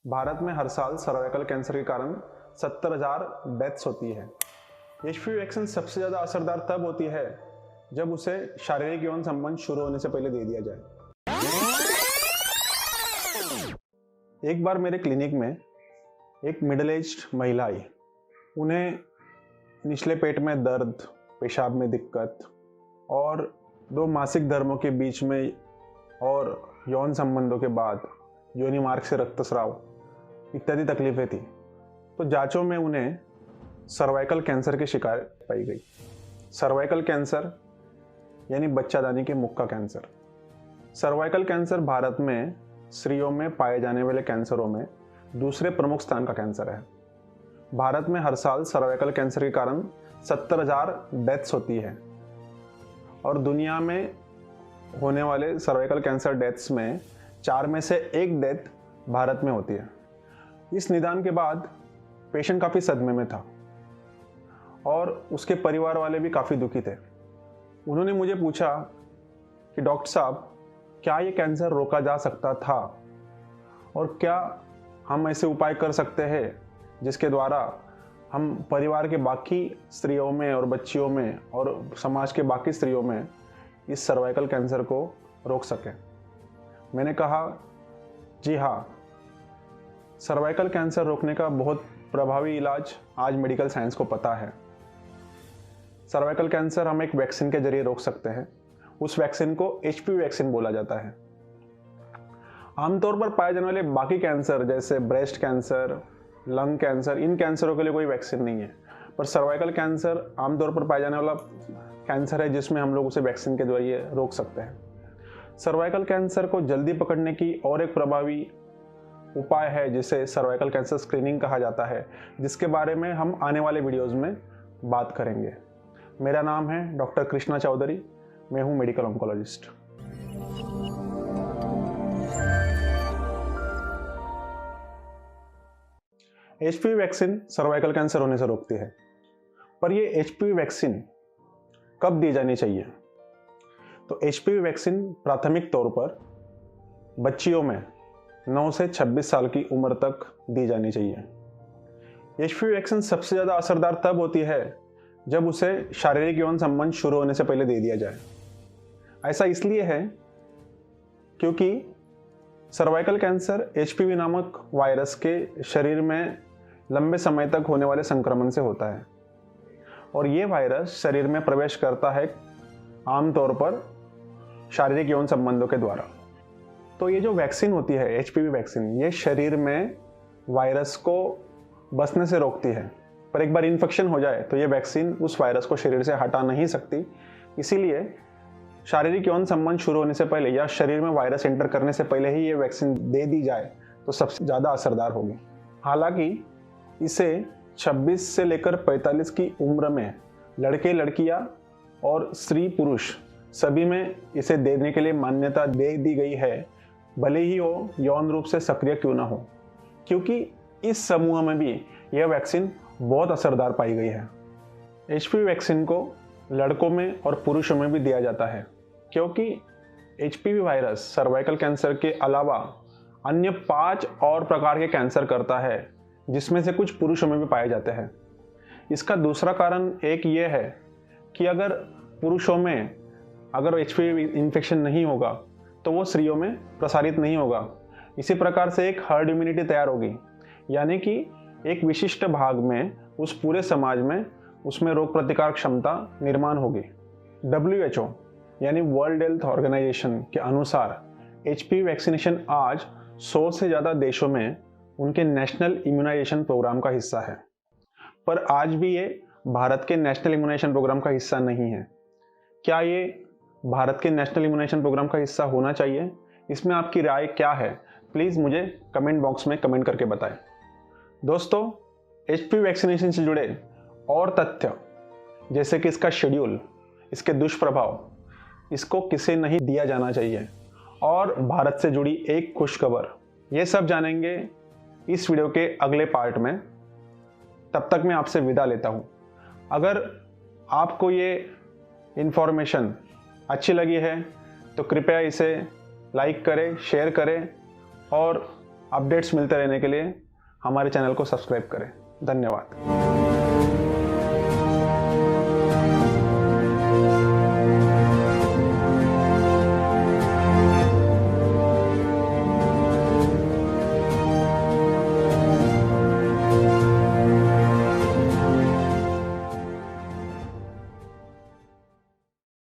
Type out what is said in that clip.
भारत में हर साल cervical cancer के कारण 70,000 डेथ्स होती है। एचपीवी वैक्सीन सबसे ज़्यादा असरदार तब होती है जब उसे शारीरिक यौन संबंध शुरू होने से पहले दे दिया जाए। एक बार मेरे क्लिनिक में एक मिडिल एज्ड महिला आई। उन्हें निचले पेट में दर्द, पेशाब में दिक्कत और 2 मासिक धर्मों के बीच में और यौन संबंधों के बाद योनि मार्ग से रक्तस्राव इत्यादि तकलीफें थी। तो जांचों में उन्हें सर्वाइकल कैंसर की शिकायत पाई गई। सर्वाइकल कैंसर यानी बच्चादानी के मुख का कैंसर। सर्वाइकल कैंसर भारत में स्त्रियों में पाए जाने वाले कैंसरों में दूसरे प्रमुख स्थान का कैंसर है। भारत में हर साल सर्वाइकल कैंसर के कारण 70,000 डेथ्स होती है और दुनिया में होने वाले सर्वाइकल कैंसर डेथ्स में 4 में से 1 डेथ भारत में होती है। इस निदान के बाद पेशेंट काफ़ी सदमे में था और उसके परिवार वाले भी काफ़ी दुखी थे। उन्होंने मुझे पूछा कि डॉक्टर साहब, क्या ये कैंसर रोका जा सकता था और क्या हम ऐसे उपाय कर सकते हैं जिसके द्वारा हम परिवार के बाकी स्त्रियों में और बच्चियों में और समाज के बाकी स्त्रियों में इस सर्वाइकल कैंसर को रोक सकें। मैंने कहा, जी हाँ, सर्वाइकल कैंसर रोकने का बहुत प्रभावी इलाज आज मेडिकल साइंस को पता है। सर्वाइकल कैंसर हम एक वैक्सीन के जरिए रोक सकते हैं। उस वैक्सीन को एचपीवी वैक्सीन बोला जाता है। आमतौर पर पाए जाने वाले बाकी कैंसर जैसे ब्रेस्ट कैंसर, लंग कैंसर, इन कैंसरों के लिए कोई वैक्सीन नहीं है, पर सर्वाइकल कैंसर आमतौर पर पाए जाने वाला कैंसर है जिसमें हम लोग उसे वैक्सीन के जरिए रोक सकते हैं। सर्वाइकल कैंसर को जल्दी पकड़ने की और एक प्रभावी उपाय है जिसे सर्वाइकल कैंसर स्क्रीनिंग कहा जाता है, जिसके बारे में हम आने वाले वीडियोस में बात करेंगे। मेरा नाम है डॉक्टर कृष्णा चौधरी। मैं हूं medical oncologist. HPV vaccine cervical cancer होने से रोकती है, पर यह एचपीवी वैक्सीन कब दी जानी चाहिए? तो एचपीवी वैक्सीन प्राथमिक तौर पर बच्चियों में 9 से 26 साल की उम्र तक दी जानी चाहिए। एचपीवी वैक्सीन सबसे ज़्यादा असरदार तब होती है जब उसे शारीरिक यौन संबंध शुरू होने से पहले दे दिया जाए। ऐसा इसलिए है क्योंकि सर्वाइकल कैंसर एचपीवी नामक वायरस के शरीर में लंबे समय तक होने वाले संक्रमण से होता है और ये वायरस शरीर में प्रवेश करता है आमतौर पर शारीरिक यौन संबंधों के द्वारा। तो ये जो वैक्सीन होती है एचपीवी वैक्सीन, ये शरीर में वायरस को बसने से रोकती है, पर एक बार इन्फेक्शन हो जाए तो ये वैक्सीन उस वायरस को शरीर से हटा नहीं सकती। इसीलिए शारीरिक यौन संबंध शुरू होने से पहले या शरीर में वायरस एंटर करने से पहले ही ये वैक्सीन दे दी जाए तो सबसे ज़्यादा असरदार होगी। हालांकि इसे 26 से लेकर 45 की उम्र में लड़के लड़कियां और स्त्री पुरुष सभी में इसे देने के लिए मान्यता दे दी गई है, भले ही वो यौन रूप से सक्रिय क्यों ना हो, क्योंकि इस समूह में भी यह वैक्सीन बहुत असरदार पाई गई है। एचपीवी वैक्सीन को लड़कों में और पुरुषों में भी दिया जाता है क्योंकि एचपीवी वायरस सर्वाइकल कैंसर के अलावा अन्य 5 और प्रकार के कैंसर करता है, जिसमें से कुछ पुरुषों में भी पाए जाते हैं। इसका दूसरा कारण एक ये है कि अगर पुरुषों में अगर एचपीवी इन्फेक्शन नहीं होगा तो वो स्त्रियों में प्रसारित नहीं होगा। इसी प्रकार से एक हर्ड इम्यूनिटी तैयार होगी, यानी कि एक विशिष्ट भाग में उस पूरे समाज में उसमें रोग प्रतिकार क्षमता निर्माण होगी। WHO यानी वर्ल्ड हेल्थ ऑर्गेनाइजेशन के अनुसार एचपीवी वैक्सीनेशन आज 100 से ज़्यादा देशों में उनके नेशनल इम्यूनाइजेशन प्रोग्राम का हिस्सा है, पर आज भी ये भारत के नेशनल इम्यूनाइजेशन प्रोग्राम का हिस्सा नहीं है। क्या ये भारत के नेशनल इम्यूनाइजेशन प्रोग्राम का हिस्सा होना चाहिए? इसमें आपकी राय क्या है? प्लीज़ मुझे कमेंट बॉक्स में कमेंट करके बताएं। दोस्तों, एचपीवी वैक्सीनेशन से जुड़े और तथ्य जैसे कि इसका शेड्यूल, इसके दुष्प्रभाव, इसको किसे नहीं दिया जाना चाहिए और भारत से जुड़ी एक खुशखबर, ये सब जानेंगे इस वीडियो के अगले पार्ट में। तब तक मैं आपसे विदा लेता हूँ। अगर आपको ये इन्फॉर्मेशन अच्छी लगी है तो कृपया इसे लाइक करें, शेयर करें और अपडेट्स मिलते रहने के लिए हमारे चैनल को सब्सक्राइब करें। धन्यवाद।